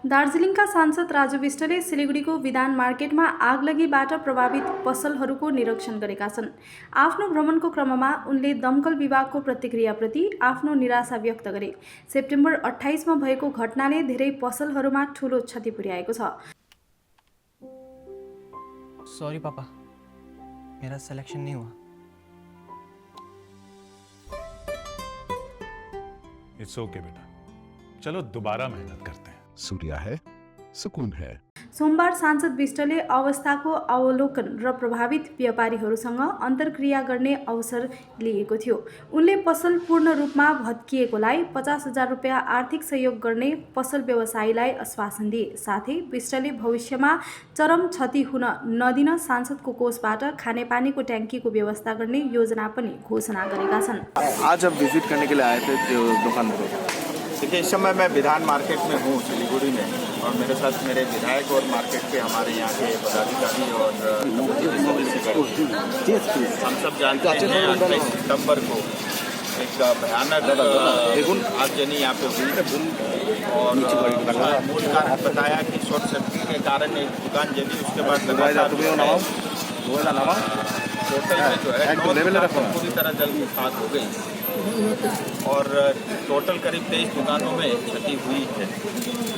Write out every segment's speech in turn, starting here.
दार्जिलिङका सांसद राजु विष्टले सिलिगुडीको विधान मार्केटमा आगलागीबाट प्रभावित पसलहरूको निरीक्षण गरेका छन्। आफ्नो भ्रमणको क्रममा उनले दमकल विभागको प्रतिक्रियाप्रति आफ्नो निराशा व्यक्त गरे। सेप्टेम्बर 28 मा भएको घटनाले धेरै पसलहरूमा ठूलो क्षति पुर्याएको छ। सॉरी पापा, मेरा सिलेक्शन नहीं हुआ। इट्स ओके बेटा, चलो दोबारा मेहनत करते हैं। सूर्या है, सुकून है। सोमबार सांसद विष्टले अवस्थाको अवलोकन र प्रभावित व्यापारीहरूसँग अन्तर्क्रिया गर्ने अवसर लिएको थियो। उनले पसल पूर्ण रूपमा भत्किएकोलाई 50,000 रुपियाँ आर्थिक सहयोग गर्ने पसल व्यवसायीलाई आश्वासन दिए। साथै विष्टले भविष्यमा चरम क्षति हुन नदिन सांसदको कोषबाट खानेपानीको ट्याङ्कीको व्यवस्था गर्ने योजना पनि घोषणा गरेका छन्। आज अब विजिट करने के लिए आए थे दुकान पर। देखिए, इस समय मैं विधान मार्केट में हूँ सिलीगुड़ी में, और मेरे साथ मेरे विधायक और मार्केट के हमारे यहाँ के पदाधिकारी और हम सब जानते हैं 28 सितम्बर को एक भयानक आगजनी यहाँ पे हुई और मूल कारण बताया कि शॉर्ट सर्किट के कारण एक दुकान जली। उसके बाद टोटल में जो है 9 दुकानें पूरी तरह जल के खाक हो गई और टोटल करीब 23 दुकानों में क्षति हुई है।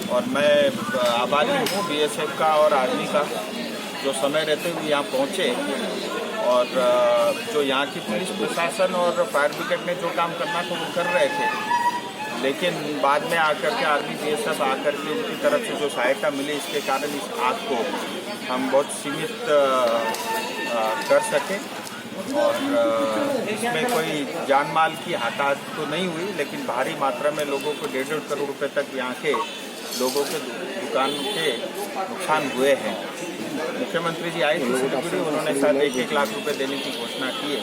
और मैं आभारी हूँ बीएसएफ का और आर्मी का, जो समय रहते हुए यहाँ पहुँचे और जो यहाँ की पुलिस प्रशासन और फायर ब्रिगेड ने जो काम करना था वो कर रहे थे, लेकिन बाद में आकर के आर्मी बीएसएफ आकर के उनकी तरफ से जो सहायता मिली, इसके कारण इस आग को हम बहुत सीमित कर सके। और इसमें कोई जान माल की हताहत तो नहीं हुई, लेकिन भारी मात्रा में लोगों को 1.5 करोड़ रुपए तक यहाँ के लोगों के दुकान के नुकसान हुए हैं। मुख्यमंत्री जी आए थे सिलीगुड़ी, उन्होंने शायद 1-1 लाख रुपए देने की घोषणा की है।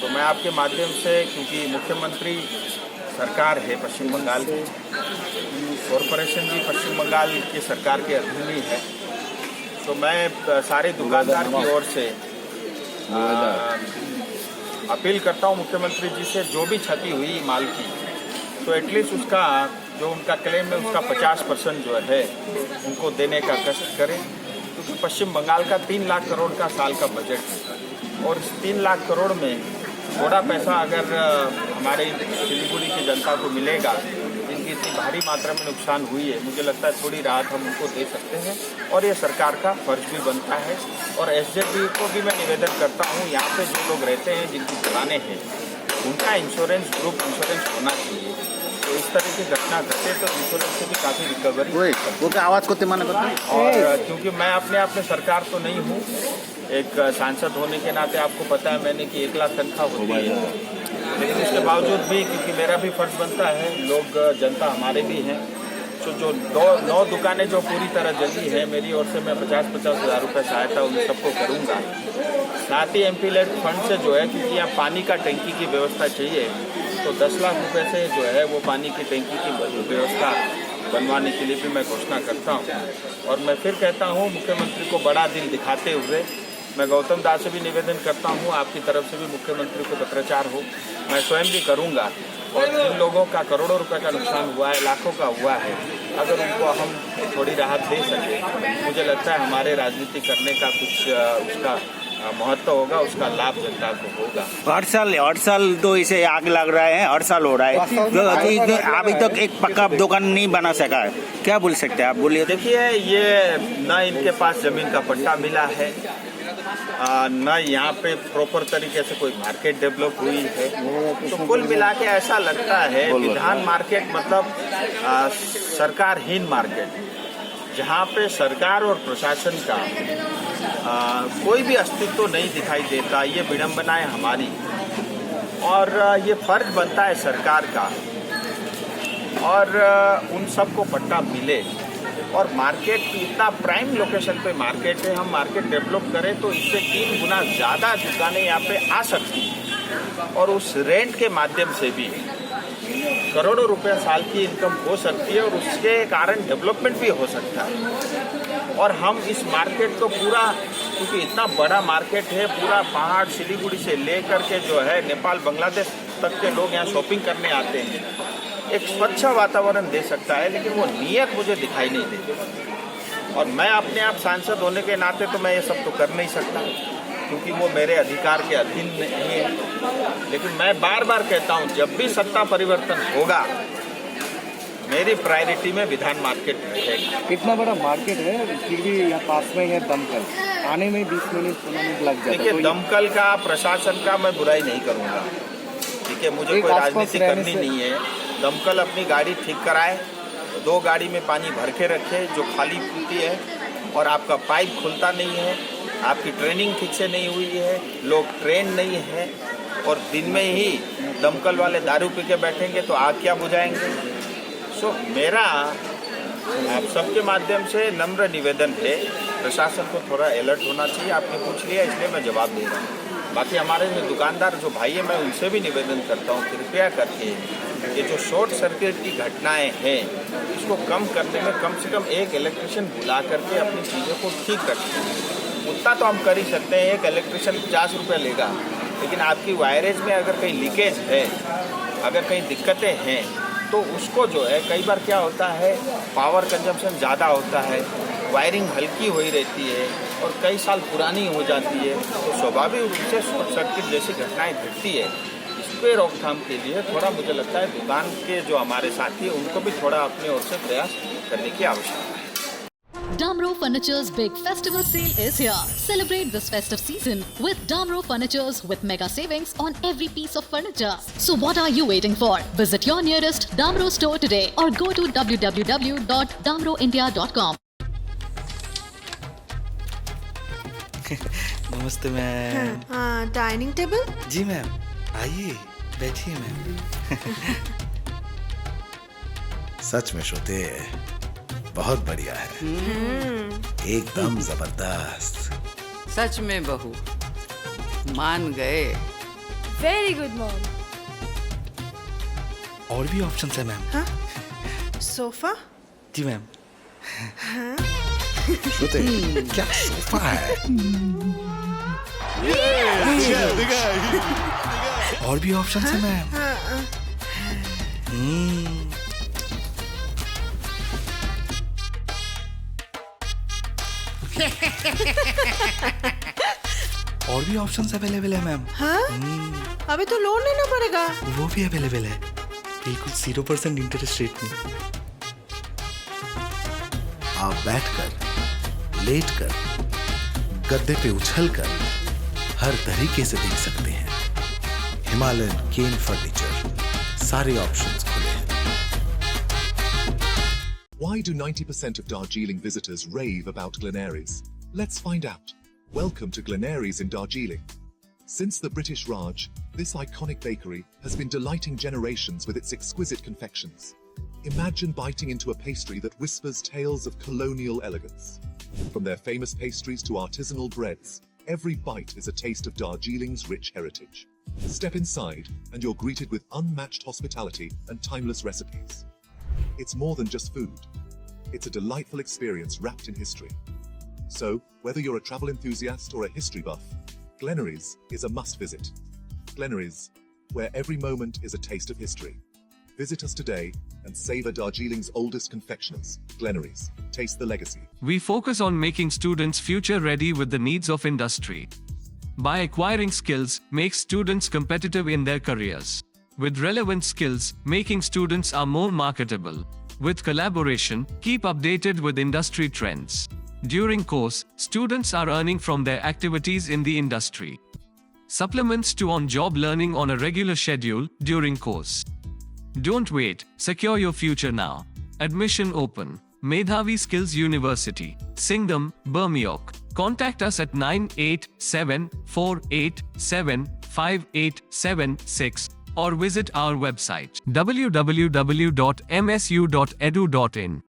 तो मैं आपके माध्यम से, क्योंकि मुख्यमंत्री सरकार है पश्चिम बंगाल की, कॉरपोरेशन भी पश्चिम बंगाल की सरकार के अधीन ही है, तो मैं सारे दुकानदार की ओर से अपील करता हूँ मुख्यमंत्री जी से, जो भी क्षति हुई माल की, तो एटलीस्ट उसका जो उनका क्लेम है उसका 50% जो है उनको देने का कष्ट करें, क्योंकि पश्चिम बंगाल का 3 लाख करोड़ का साल का बजट है और इस 3 लाख करोड़ में थोड़ा पैसा अगर हमारे सिलीगुड़ी की जनता को मिलेगा, जिनकी इतनी भारी मात्रा में नुकसान हुई है, मुझे लगता है थोड़ी राहत हम उनको दे सकते हैं और ये सरकार का फर्ज भी बनता है। और एसजेपी को भी मैं निवेदन करता हूँ, यहाँ पे जो लोग रहते हैं, जिनकी दुकानें हैं, उनका इंश्योरेंस, ग्रुप इंश्योरेंस होना चाहिए। तो इस तरह की घटना घटे तो इंश्योरेंस से भी काफ़ी रिकवरी वो क्या आवाज़ को तिमाना करता। और क्योंकि मैं अपने आप में सरकार तो नहीं हूँ, एक सांसद होने के नाते आपको पता है मैंने कि 1 लाख तनख्वाह होती है, लेकिन उसके बावजूद भी, क्योंकि मेरा भी फर्ज बनता है, लोग जनता हमारे भी हैं, तो जो 9 दुकानें जो पूरी तरह जली है, मेरी ओर से मैं 50-50 हज़ार रुपये सहायता उन सबको करूँगा। साथ ही एमपी लेड फंड से जो है, क्योंकि यहाँ पानी का टंकी की व्यवस्था चाहिए, तो 10 लाख रुपये से जो है वो पानी की टंकी की व्यवस्था बनवाने के लिए भी मैं घोषणा करता हूँ। और मैं फिर कहता हूँ, मुख्यमंत्री को बड़ा दिल दिखाते हुए मैं गौतम दास से भी निवेदन करता हूँ, आपकी तरफ से भी मुख्यमंत्री को पत्राचार हो, मैं स्वयं भी करूँगा। और जिन लोगों का करोड़ों रुपए का नुकसान हुआ है, लाखों का हुआ है, अगर उनको हम थोड़ी राहत दे सकें, मुझे लगता है हमारे राजनीति करने का कुछ उसका महत्व होगा, उसका लाभ जनता को होगा। हर साल तो इसे आग लग रहा है, हर साल हो रहा है, तो अभी तक एक पक्का दुकान नहीं बना सका है, क्या बोल सकते हैं आप, बोलिए। देखिए, ये न इनके पास जमीन का पट्टा मिला है, न यहाँ पे प्रॉपर तरीके से कोई मार्केट डेवलप हुई है, तो कुल मिला के ऐसा लगता है विधान मार्केट मतलब सरकारहीन मार्केट, जहाँ पे सरकार और प्रशासन का कोई भी अस्तित्व नहीं दिखाई देता। ये विडंबना है हमारी, और ये फर्ज बनता है सरकार का और उन सबको पट्टा मिले। और मार्केट इतना प्राइम लोकेशन पे मार्केट है, हम मार्केट डेवलप करें तो इससे 3 गुना ज़्यादा दुकानें यहाँ पे आ सकती हैं और उस रेंट के माध्यम से भी करोड़ों रुपए साल की इनकम हो सकती है और उसके कारण डेवलपमेंट भी हो सकता है। और हम इस मार्केट को पूरा, क्योंकि इतना बड़ा मार्केट है, पूरा पहाड़ सिलीगुड़ी से लेकर के जो है नेपाल बांग्लादेश तक के लोग यहाँ शॉपिंग करने आते हैं, एक स्वच्छ वातावरण दे सकता है, लेकिन वो नीयत मुझे दिखाई नहीं देती। और मैं अपने आप सांसद होने के नाते तो मैं ये सब तो कर नहीं सकता, क्योंकि वो मेरे अधिकार के अधीन नहीं है। लेकिन मैं बार बार कहता हूँ, जब भी सत्ता परिवर्तन होगा, मेरी प्रायोरिटी में विधान मार्केट रहेगा। इतना बड़ा मार्केट है, फिर भी यहाँ पास में है दमकल, आने में 20 मिनट लग जाता है। देखिए, दमकल का, प्रशासन का मैं बुराई नहीं करूँगा, ठीक है, मुझे कोई राजनीति करनी नहीं है। दमकल अपनी गाड़ी ठीक कराए, 2 गाड़ी में पानी भर के रखे जो खाली पीती है, और आपका पाइप खुलता नहीं है, आपकी ट्रेनिंग ठीक से नहीं हुई है, लोग ट्रेन नहीं है, और दिन में ही दमकल वाले दारू पी के बैठेंगे तो आग क्या बुझाएंगे। सो मेरा आप सबके माध्यम से नम्र निवेदन है, प्रशासन को थोड़ा अलर्ट होना चाहिए। आपने पूछ लिया इसलिए मैं जवाब दे रहा हूँ। बाकी हमारे जो दुकानदार जो भाई है, मैं उनसे भी निवेदन करता हूँ, कृपया करके ये जो शॉर्ट सर्किट की घटनाएं हैं, इसको कम करने में कम से कम एक इलेक्ट्रिशियन बुला करके अपनी चीज़ों को ठीक रखें। उतना तो हम कर ही सकते हैं, एक इलेक्ट्रिशियन 50 रुपये लेगा, लेकिन आपकी वायरेज में अगर कहीं लीकेज है, अगर कहीं दिक्कतें हैं, तो उसको जो है, कई बार क्या होता है, पावर कंजम्पशन ज़्यादा होता है, वायरिंग हल्की हुई रहती है और कई साल पुरानी हो जाती है, तो स्वाभाविक रूप से शॉर्ट सर्किट जैसी घटनाएं घटती है। इस पर रोकथाम के लिए थोड़ा मुझे लगता है दुकान के जो हमारे साथी हैं, उनको भी थोड़ा अपनी ओर से प्रयास करने की आवश्यकता है। Damro Furniture's big festival sale is here. Celebrate this festive season with Damro Furnitures with mega savings on every piece of furniture. So what are you waiting for? Visit your nearest Damro store today or go to www.damroindia.com. नमस्ते ma'am. हाँ, dining table. जी ma'am, आइए बैठिए ma'am. सच में श्रुति बहुत बढ़िया है, एकदम जबरदस्त। सच में बहू मान गए। Very good mom. और भी ऑप्शंस है मैम। हाँ? सोफा? जी मैम। श्रुति, क्या सोफा है? और भी ऑप्शंस है मैम। और भी ऑप्शंस अवेलेबल है मैम। हाँ? अभी तो लोन लेना पड़ेगा। वो भी अवेलेबल है, बिल्कुल 0% इंटरेस्ट रेट में। आप बैठकर, लेटकर, गद्दे पे उछलकर हर तरीके से देख सकते हैं। हिमालयन केन फर्नीचर, सारे ऑप्शंस खुले हैं। Why do 90% of Darjeeling visitors rave about Glenaries? Let's find out. Welcome to Glenaries in Darjeeling. Since the British Raj, this iconic bakery has been delighting generations with its exquisite confections. Imagine biting into a pastry that whispers tales of colonial elegance. From their famous pastries to artisanal breads, every bite is a taste of Darjeeling's rich heritage. Step inside and you're greeted with unmatched hospitality and timeless recipes. It's more than just food. It's a delightful experience wrapped in history. So, whether you're a travel enthusiast or a history buff, Glenaries is a must visit. Glenaries, where every moment is a taste of history. Visit us today and savor Darjeeling's oldest confectioners, Glenaries. Taste the legacy. We focus on making students future ready with the needs of industry. By acquiring skills, makes students competitive in their careers. With relevant skills, making students are more marketable. With collaboration, keep updated with industry trends. During course, students are earning from their activities in the industry. Supplements to on-job learning on a regular schedule during course. Don't wait, secure your future now. Admission open. Medhavi Skills University, Singham, Bermioc. Contact us at 9874875876 or visit our website www.msu.edu.in.